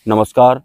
नमस्कार।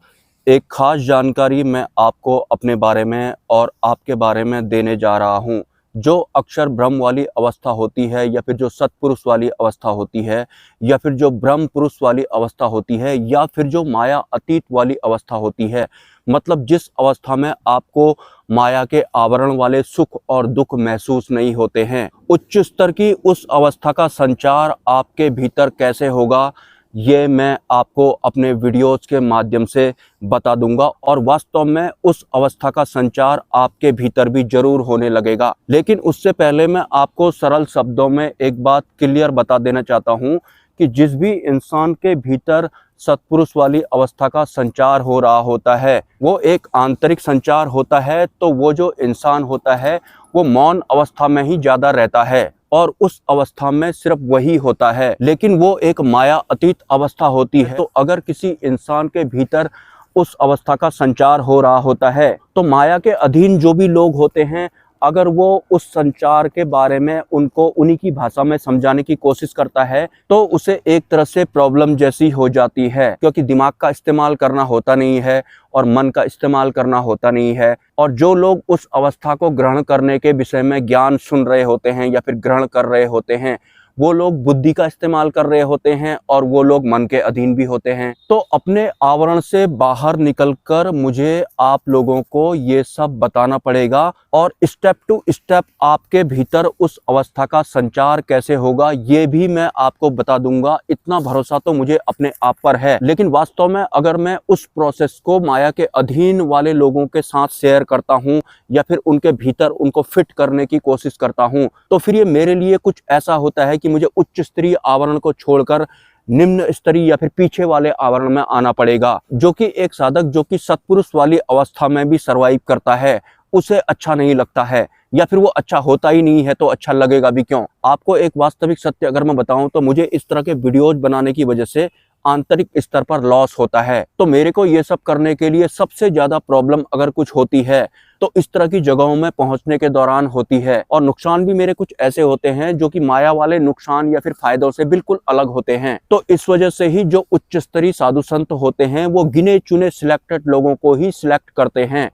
एक ख़ास जानकारी मैं आपको अपने बारे में और आपके बारे में देने जा रहा हूँ। जो अक्षर ब्रह्म वाली अवस्था होती है या फिर जो सत्पुरुष वाली अवस्था होती है या फिर जो ब्रह्म पुरुष वाली अवस्था होती है या फिर जो माया अतीत वाली अवस्था होती है, मतलब जिस अवस्था में आपको माया के आवरण वाले सुख और दुख महसूस नहीं होते हैं, उच्च स्तर की उस अवस्था का संचार आपके भीतर कैसे होगा, ये मैं आपको अपने वीडियोज़ के माध्यम से बता दूंगा और वास्तव में उस अवस्था का संचार आपके भीतर भी ज़रूर होने लगेगा। लेकिन उससे पहले मैं आपको सरल शब्दों में एक बात क्लियर बता देना चाहता हूँ कि जिस भी इंसान के भीतर सत्पुरुष वाली अवस्था का संचार हो रहा होता है, वो एक आंतरिक संचार होता है, तो वो जो इंसान होता है वो मौन अवस्था में ही ज़्यादा रहता है और उस अवस्था में सिर्फ वही होता है, लेकिन वो एक माया अतीत अवस्था होती है। तो अगर किसी इंसान के भीतर उस अवस्था का संचार हो रहा होता है, तो माया के अधीन जो भी लोग होते हैं, अगर वो उस संचार के बारे में उनको उन्हीं की भाषा में समझाने की कोशिश करता है, तो उसे एक तरह से प्रॉब्लम जैसी हो जाती है, क्योंकि दिमाग का इस्तेमाल करना होता नहीं है और मन का इस्तेमाल करना होता नहीं है। और जो लोग उस अवस्था को ग्रहण करने के विषय में ज्ञान सुन रहे होते हैं या फिर ग्रहण कर रहे होते हैं, वो लोग बुद्धि का इस्तेमाल कर रहे होते हैं और वो लोग मन के अधीन भी होते हैं। तो अपने आवरण से बाहर निकलकर मुझे आप लोगों को ये सब बताना पड़ेगा और स्टेप टू स्टेप आपके भीतर उस अवस्था का संचार कैसे होगा ये भी मैं आपको बता दूंगा। इतना भरोसा तो मुझे अपने आप पर है। लेकिन वास्तव में अगर मैं उस प्रोसेस को माया के अधीन वाले लोगों के साथ शेयर करता हूँ या फिर उनके भीतर उनको फिट करने की कोशिश करता हूँ, तो फिर ये मेरे लिए कुछ ऐसा होता है कि मुझे उच्च स्तरीय आवरण को छोड़कर निम्न स्तरीय या फिर पीछे वाले आवरण में आना पड़ेगा, जो कि एक साधक जो कि सत्पुरुष वाली अवस्था में भी सरवाइव करता है उसे अच्छा नहीं लगता है, या फिर वो अच्छा होता ही नहीं है तो अच्छा लगेगा भी क्यों। आपको एक वास्तविक सत्य अगर मैं बताऊं तो मुझे इस तरह के वीडियोज बनाने की वजह से आंतरिक स्तर पर लॉस होता है। तो मेरे को ये सब करने के लिए सबसे ज्यादा प्रॉब्लम अगर कुछ होती है तो इस तरह की जगहों में पहुंचने के दौरान होती है। और नुकसान भी मेरे कुछ ऐसे होते हैं जो कि माया वाले नुकसान या फिर फायदों से बिल्कुल अलग होते हैं। तो इस वजह से ही जो उच्च स्तरीय साधु संत होते हैं वो गिने चुने सिलेक्टेड लोगों को ही सिलेक्ट करते हैं।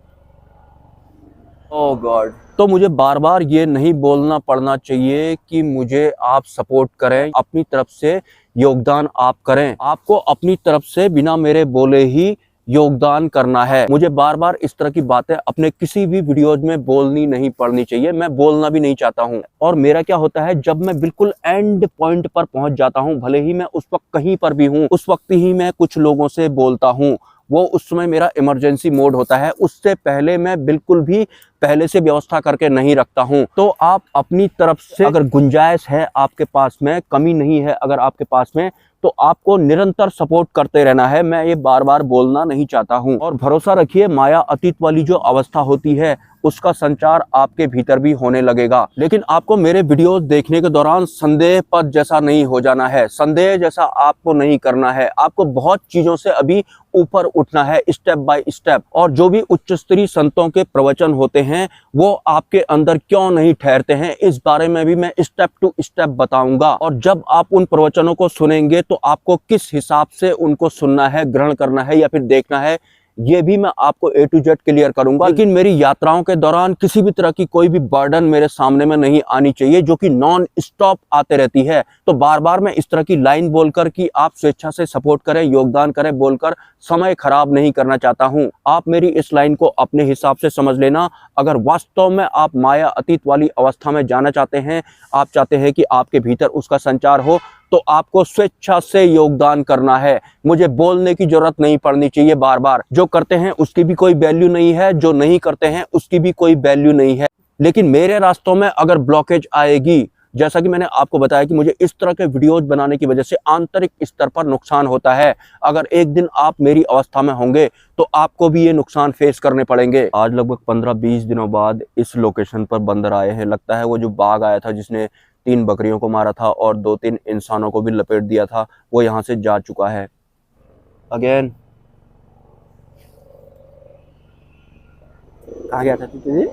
ओह गॉड। तो मुझे बार बार ये नहीं बोलना पड़ना चाहिए कि मुझे आप सपोर्ट करें, अपनी तरफ से योगदान आप करें। आपको अपनी तरफ से बिना मेरे बोले ही योगदान करना है। मुझे बार बार इस तरह की बातें अपने किसी भी वीडियोज में बोलनी नहीं पड़नी चाहिए, मैं बोलना भी नहीं चाहता हूँ। और मेरा क्या होता है, जब मैं बिल्कुल एंड पॉइंट पर पहुंच जाता हूँ, भले ही मैं उस वक्त कहीं पर भी हूँ, उस वक्त ही मैं कुछ लोगों से बोलता हूँ, वो उस समय मेरा इमरजेंसी मोड होता है। उससे पहले मैं बिल्कुल भी पहले से व्यवस्था करके नहीं रखता हूं। तो आप अपनी तरफ से अगर गुंजाइश है आपके पास में, कमी नहीं है अगर आपके पास में, तो आपको निरंतर सपोर्ट करते रहना है। मैं ये बार बार बोलना नहीं चाहता हूं। और भरोसा रखिए, माया अतीत वाली जो अवस्था होती है उसका संचार आपके भीतर भी होने लगेगा। लेकिन आपको मेरे वीडियोस देखने के दौरान संदेह पद जैसा नहीं हो जाना है, संदेह जैसा आपको नहीं करना है। आपको बहुत चीजों से अभी ऊपर उठना है, स्टेप बाय स्टेप। और जो भी उच्च स्तरीय संतों के प्रवचन होते हैं वो आपके अंदर क्यों नहीं ठहरते हैं, इस बारे में भी मैं स्टेप टू स्टेप बताऊंगा। और जब आप उन प्रवचनों को सुनेंगे तो आपको किस हिसाब से उनको सुनना है, ग्रहण करना है या फिर देखना है, ये भी मैं आपको A to Z क्लियर करूंगा। लेकिन मेरी यात्राओं के दौरान किसी भी तरह की कोई भी बर्डन मेरे सामने में नहीं आनी चाहिए, जो कि नॉन स्टॉप आते रहती है। तो बार बार मैं इस तरह की लाइन बोलकर कि आप स्वेच्छा से सपोर्ट करें, योगदान करें बोलकर समय खराब नहीं करना चाहता हूं। आप मेरी इस लाइन को अपने हिसाब से समझ लेना। अगर वास्तव में आप माया अतीत वाली अवस्था में जाना चाहते हैं, आप चाहते हैं कि आपके भीतर उसका संचार हो, तो आपको स्वेच्छा से योगदान करना है। मुझे बोलने की जरूरत नहीं पड़नी चाहिए बार बार। जो करते हैं उसकी भी कोई वैल्यू नहीं है, जो नहीं करते हैं उसकी भी कोई वैल्यू नहीं है। लेकिन मेरे रास्तों में अगर ब्लॉकेज आएगी, जैसा कि मैंने आपको बताया कि मुझे इस तरह के वीडियोज बनाने की वजह से आंतरिक स्तर पर नुकसान होता है। अगर एक दिन आप मेरी अवस्था में होंगे तो आपको भी ये नुकसान फेस करने पड़ेंगे। आज लगभग 15-20 दिनों बाद इस लोकेशन पर बंदर आए हैं। लगता है वो जो बाघ आया था जिसने 3 बकरियों को मारा था और 2-3 इंसानों को भी लपेट दिया था, वो यहाँ से जा चुका है। अगेन कहाँ गया था तुझे?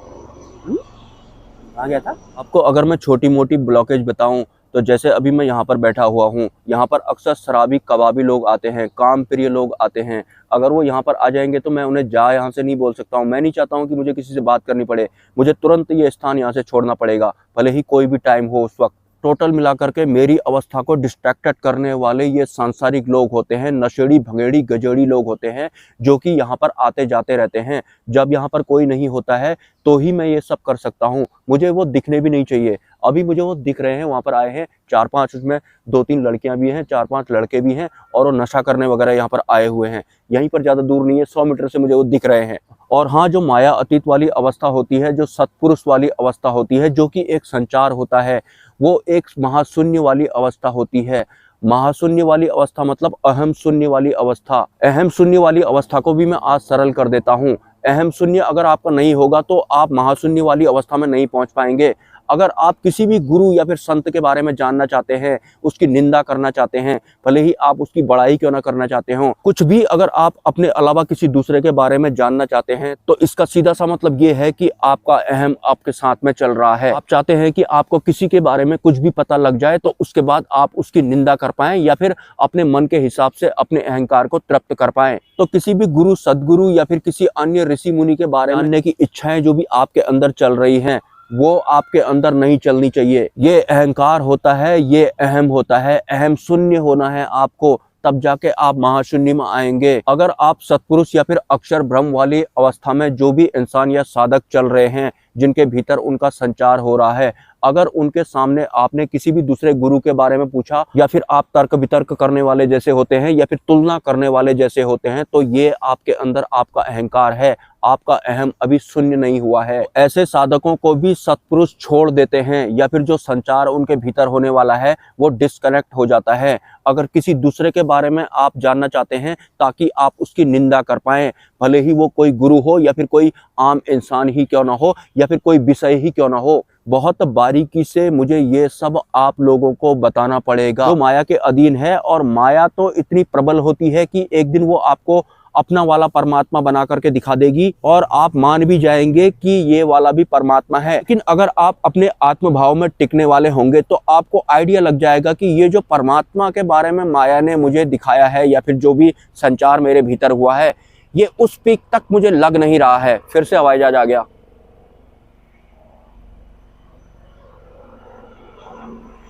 कहाँ गया था? आपको अगर मैं छोटी मोटी ब्लॉकेज बताऊं तो जैसे अभी मैं यहाँ पर बैठा हुआ हूँ, यहाँ पर अक्सर शराबी कबाबी लोग आते हैं, काम प्रिय लोग आते हैं। अगर वो यहाँ पर आ जाएंगे तो मैं उन्हें जा यहाँ से नहीं बोल सकता हूँ। मैं नहीं चाहता हूँ कि मुझे किसी से बात करनी पड़े, मुझे तुरंत ये स्थान यहाँ से छोड़ना पड़ेगा, भले ही कोई भी टाइम हो उस वक्त। टोटल मिलाकर के मेरी अवस्था को डिस्ट्रैक्टेड करने वाले ये सांसारिक लोग होते हैं, नशेड़ी भंगेड़ी गजेड़ी लोग होते हैं, जो कि यहाँ पर आते जाते रहते हैं। जब यहाँ पर कोई नहीं होता है तो ही मैं ये सब कर सकता हूँ। मुझे वो दिखने भी नहीं चाहिए। अभी मुझे वो दिख रहे हैं, वहाँ पर आए हैं 4-5, उसमें 2-3 लड़कियां भी हैं, 4-5 लड़के भी हैं, और वो नशा करने वगैरह यहाँ पर आए हुए हैं। यहीं पर ज़्यादा दूर नहीं है, 100 मीटर से मुझे वो दिख रहे हैं। और हाँ, जो माया अतीत वाली अवस्था होती है, जो सत्पुरुष वाली अवस्था होती है, जो कि एक संचार होता है, वो एक महाशून्य वाली अवस्था होती है। महाशून्य वाली अवस्था मतलब अहम शून्य वाली अवस्था। अहम शून्य वाली अवस्था को भी मैं आज सरल कर देता हूँ। अहम शून्य अगर आपका नहीं होगा तो आप महाशून्य वाली अवस्था में नहीं पहुंच पाएंगे। अगर आप किसी भी गुरु या फिर संत के बारे में जानना चाहते हैं, उसकी निंदा करना चाहते हैं, भले ही आप उसकी बड़ाई क्यों ना करना चाहते हो, कुछ भी अगर आप अपने अलावा किसी दूसरे के बारे में जानना चाहते हैं, तो इसका सीधा सा मतलब ये है कि आपका अहम आपके साथ में चल रहा है। आप चाहते हैं कि आपको किसी के बारे में कुछ भी पता लग जाए तो उसके बाद आप उसकी निंदा कर पाएं, या फिर अपने मन के हिसाब से अपने अहंकार को तृप्त कर पाएं। तो किसी भी गुरु, सदगुरु या फिर किसी अन्य ऋषि मुनि के बारे में जानने की इच्छाएं जो भी आपके अंदर चल रही हैं, वो आपके अंदर नहीं चलनी चाहिए। ये अहंकार होता है, ये अहम होता है। अहम शून्य होना है आपको, तब जाके आप महाशून्य में आएंगे। अगर आप सत्पुरुष या फिर अक्षर ब्रह्म वाली अवस्था में जो भी इंसान या साधक चल रहे हैं, जिनके भीतर उनका संचार हो रहा है, अगर उनके सामने आपने किसी भी दूसरे गुरु के बारे में पूछा, या फिर आप तर्क वितर्क करने वाले जैसे होते हैं, या फिर तुलना करने वाले जैसे होते हैं, तो ये आपके अंदर आपका अहंकार है। आपका अहम अभी शून्य नहीं हुआ है। ऐसे साधकों को भी सत्पुरुष छोड़ देते हैं, या फिर जो संचार उनके भीतर होने वाला है वो डिस्कनेक्ट हो जाता है। अगर किसी दूसरे के बारे में आप जानना चाहते हैं ताकि आप उसकी निंदा कर पाएं, भले ही वो कोई गुरु हो या फिर कोई आम इंसान ही क्यों ना हो, या फिर कोई विषय ही क्यों ना हो, बहुत बारीकी से मुझे ये सब आप लोगों को बताना पड़ेगा। जो माया के अधीन है, और माया तो इतनी प्रबल होती है कि एक दिन वो आपको अपना वाला परमात्मा बना करके दिखा देगी, और आप मान भी जाएंगे कि ये वाला भी परमात्मा है। लेकिन अगर आप अपने आत्म भाव में टिकने वाले होंगे तो आपको आइडिया लग जाएगा कि ये जो परमात्मा के बारे में माया ने मुझे दिखाया है, या फिर जो भी संचार मेरे भीतर हुआ है, ये उस पीक तक मुझे लग नहीं रहा है। फिर से हवाई जहाज आ गया।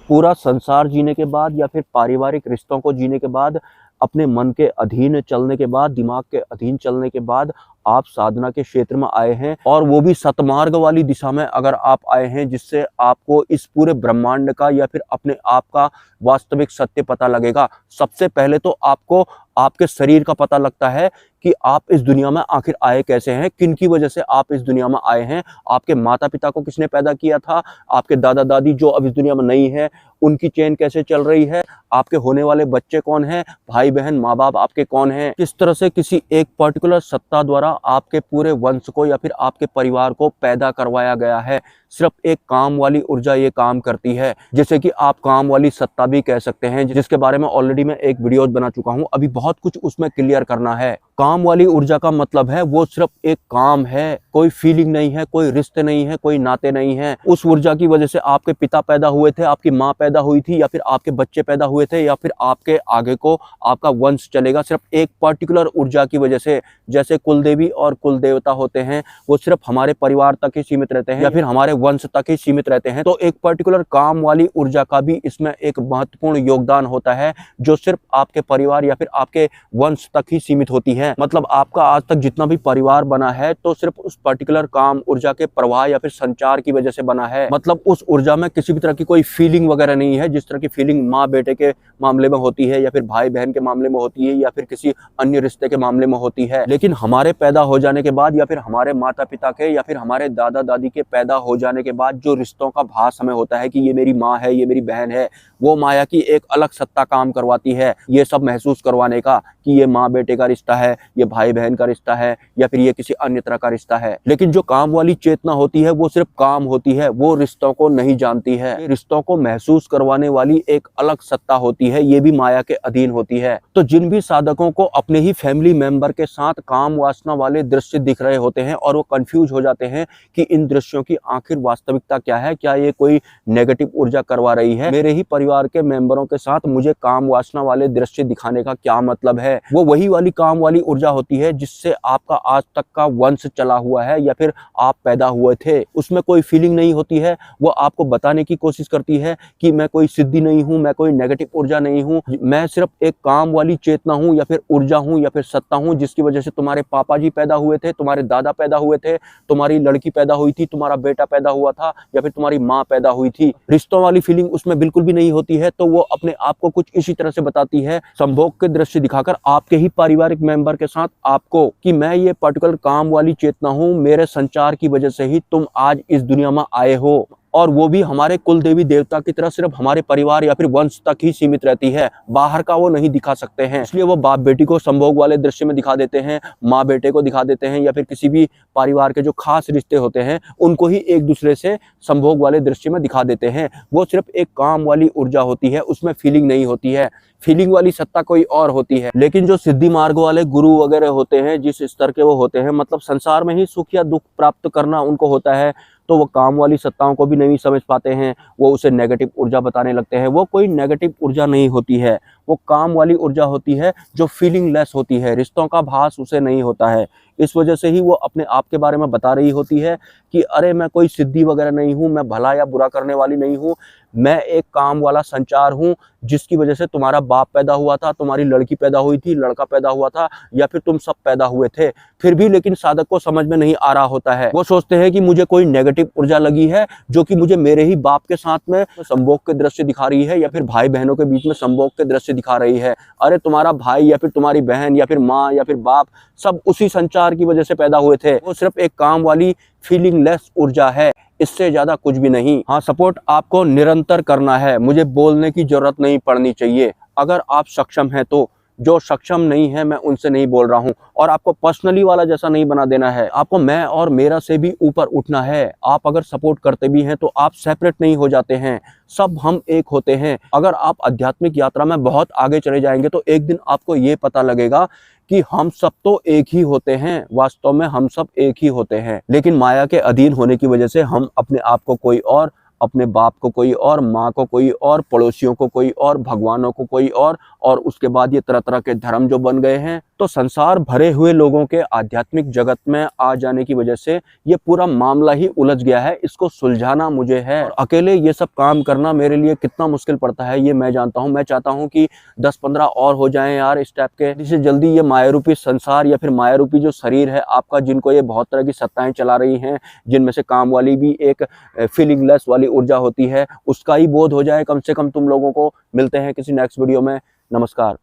पूरा संसार जीने के बाद, या फिर पारिवारिक रिश्तों को जीने के बाद, अपने मन के अधीन चलने के बाद, दिमाग के अधीन चलने के बाद, आप साधना के क्षेत्र में आए हैं, और वो भी सतमार्ग वाली दिशा में अगर आप आए हैं, जिससे आपको इस पूरे ब्रह्मांड का या फिर अपने आप का वास्तविक सत्य पता लगेगा। सबसे पहले तो आपको आपके शरीर का पता लगता है कि आप इस दुनिया में आखिर आए कैसे हैं, किन की वजह से आप इस दुनिया में आए हैं, आपके माता पिता को किसने पैदा किया था, आपके दादा दादी जो अब इस दुनिया में नहीं है उनकी चेन कैसे चल रही है, आपके होने वाले बच्चे कौन हैं, भाई बहन माँ बाप आपके कौन हैं, किस तरह से किसी एक पर्टिकुलर सत्ता द्वारा आपके पूरे वंश को या फिर आपके परिवार को पैदा करवाया गया है। सिर्फ एक काम वाली ऊर्जा ये काम करती है, जैसे कि आप काम वाली सत्ता भी कह सकते हैं, जिसके बारे में ऑलरेडी मैं एक वीडियो बना चुका हूं। अभी बहुत कुछ उसमें क्लियर करना है। काम वाली ऊर्जा का मतलब है वो सिर्फ एक काम है, कोई फीलिंग नहीं है, कोई रिश्ते नहीं है, कोई नाते नहीं है। उस ऊर्जा की वजह से आपके पिता पैदा हुए थे, आपकी माँ पैदा हुई थी, या फिर आपके बच्चे पैदा हुए थे, या फिर आपके आगे को आपका वंश चलेगा, सिर्फ एक पर्टिकुलर ऊर्जा की वजह से। जैसे कुलदेवी और कुल देवता होते हैं, वो सिर्फ हमारे परिवार तक ही सीमित रहते हैं, या फिर हमारे वंश तक ही सीमित रहते हैं। तो एक पर्टिकुलर काम वाली ऊर्जा का भी इसमें एक महत्वपूर्ण योगदान होता है, जो सिर्फ आपके परिवार या फिर आपके वंश तक ही सीमित होती है। मतलब आपका आज तक जितना भी परिवार बना है, तो सिर्फ उस पर्टिकुलर काम ऊर्जा के प्रवाह या फिर संचार की वजह से बना है। मतलब उस ऊर्जा में किसी भी तरह की कोई फीलिंग वगैरह नहीं है, जिस तरह की फीलिंग माँ बेटे के मामले में होती है, या फिर भाई बहन के मामले में होती है, या फिर किसी अन्य रिश्ते के मामले में होती है। लेकिन हमारे पैदा हो जाने के बाद, या फिर हमारे माता पिता के या फिर हमारे दादा दादी के पैदा हो जाने के बाद जो रिश्तों का भास हमें होता है कि ये मेरी माँ है, ये मेरी बहन है, वो माया की एक अलग सत्ता काम करवाती है ये सब महसूस करवाने का कि ये माँ बेटे का रिश्ता है, ये भाई बहन का रिश्ता है या फिर ये किसी अन्य तरह का रिश्ता है। लेकिन जो काम वाली चेतना होती है वो सिर्फ काम होती है, वो रिश्तों को नहीं जानती है। रिश्तों को महसूस करवाने वाली एक अलग सत्ता होती है, ये भी माया के अधीन होती है। तो जिन भी साधकों को अपने ही फैमिली मेंबर के साथ काम वासना वाले दृश्य दिख रहे होते हैं और वो कंफ्यूज हो जाते हैं कि इन दृश्यों की आखिर वास्तविकता क्या है, क्या ये कोई नेगेटिव ऊर्जा करवा रही है, मेरे ही परिवार के मेंबरों के साथ मुझे काम वासना वाले दृश्य दिखाने का क्या मतलब है। वो वही वाली काम वाली ऊर्जा होती है जिससे आपका आज तक का वंश चला हुआ है या फिर आप पैदा हुए थे। उसमें कोई फीलिंग नहीं होती है, वो आपको बताने की कोशिश करती है कि मैं कोई सिद्धि नहीं हूं, मैं कोई नेगेटिव ऊर्जा नहीं हूं, मैं सिर्फ एक काम वाली चेतना हूं या फिर ऊर्जा हूं या फिर सत्ता हूं जिसकी वजह से तुम्हारे पापा जी पैदा हुए थे, तुम्हारे दादा पैदा हुए थे, तुम्हारी लड़की पैदा हुई थी, तुम्हारा बेटा पैदा हुआ था या फिर तुम्हारी माँ पैदा हुई थी। रिश्तों वाली फीलिंग उसमें बिल्कुल भी नहीं होती है। तो वो अपने आप को कुछ इसी तरह से बताती है, संभोग के दृश्य दिखाकर आपके ही पारिवारिक मेंबर के साथ आपको, कि मैं ये पर्टिकुलर काम वाली चेतना हूं, मेरे संचार की वजह से ही तुम आज इस दुनिया में आए हो, और वो भी हमारे कुल देवी देवता की तरह सिर्फ हमारे परिवार या फिर वंश तक ही सीमित रहती है, बाहर का वो नहीं दिखा सकते हैं। इसलिए वो बाप बेटी को संभोग वाले दृश्य में दिखा देते हैं, माँ बेटे को दिखा देते हैं, या फिर किसी भी परिवार के जो खास रिश्ते होते हैं उनको ही एक दूसरे से संभोग वाले दृश्य में दिखा देते हैं। वो सिर्फ एक काम वाली ऊर्जा होती है, उसमें फीलिंग नहीं होती है। फीलिंग वाली सत्ता कोई और होती है। लेकिन जो सिद्धि मार्ग वाले गुरु वगैरह होते हैं, जिस स्तर के वो होते हैं, मतलब संसार में ही सुख या दुख प्राप्त करना उनको होता है, तो वो काम वाली सत्ताओं को भी नहीं समझ पाते हैं, वो उसे नेगेटिव ऊर्जा बताने लगते हैं। वो कोई नेगेटिव ऊर्जा नहीं होती है, वो काम वाली ऊर्जा होती है जो फीलिंग लेस होती है, रिश्तों का भास उसे नहीं होता है। इस वजह से ही वो अपने आप के बारे में बता रही होती है कि अरे मैं कोई सिद्धि वगैरह नहीं हूँ, मैं भला या बुरा करने वाली नहीं हूँ, मैं एक काम वाला संचार हूँ जिसकी वजह से तुम्हारा बाप पैदा हुआ था, तुम्हारी लड़की पैदा हुई थी, लड़का पैदा हुआ था या फिर तुम सब पैदा हुए थे। फिर भी लेकिन साधक को समझ में नहीं आ रहा होता है। वो सोचते हैं कि मुझे कोई नेगेटिव ऊर्जा लगी है जो कि मुझे मेरे ही बाप के साथ में संभोग के दृश्य दिखा रही है या फिर भाई बहनों के बीच में संभोग के दृश्य दिखा रही है। अरे तुम्हारा भाई या फिर तुम्हारी बहन या फिर माँ या फिर बाप सब उसी संचार की वजह से पैदा हुए थे। वो सिर्फ एक काम वाली फीलिंग लेस ऊर्जा है, इससे ज्यादा कुछ भी नहीं। हाँ, सपोर्ट आपको निरंतर करना है, मुझे बोलने की जरूरत नहीं पड़नी चाहिए। अगर आप सक्षम हैं तो, जो सक्षम नहीं है मैं उनसे नहीं बोल रहा हूँ। और आपको पर्सनली वाला जैसा नहीं बना देना है, आपको मैं और मेरा से भी ऊपर उठना है। आप अगर सपोर्ट करते भी हैं तो आप सेपरेट नहीं हो जाते हैं, सब हम एक होते हैं। अगर आप आध्यात्मिक यात्रा में बहुत आगे चले जाएंगे तो एक दिन आपको ये पता लगेगा कि हम सब तो एक ही होते हैं, वास्तव में हम सब एक ही होते हैं। लेकिन माया के अधीन होने की वजह से हम अपने आप को कोई और, अपने बाप को कोई और, माँ को कोई और, पड़ोसियों को कोई और, भगवानों को कोई और उसके बाद ये तरह तरह के धर्म जो बन गए हैं। तो संसार भरे हुए लोगों के आध्यात्मिक जगत में आ जाने की वजह से ये पूरा मामला ही उलझ गया है। इसको सुलझाना मुझे है, और अकेले ये सब काम करना मेरे लिए कितना मुश्किल पड़ता है ये मैं जानता हूँ। मैं चाहता हूँ कि 10-15 और हो जाएं यार इस टाइप के, जिससे जल्दी ये माया रूपी संसार या फिर माया रूपी जो शरीर है आपका, जिनको ये बहुत तरह की सत्ताएं चला रही हैं, जिनमें से काम वाली भी एक फीलिंगलेस वाली ऊर्जा होती है, उसका ही बोध हो जाए कम से कम तुम लोगों को। मिलते हैं किसी नेक्स्ट वीडियो में। नमस्कार।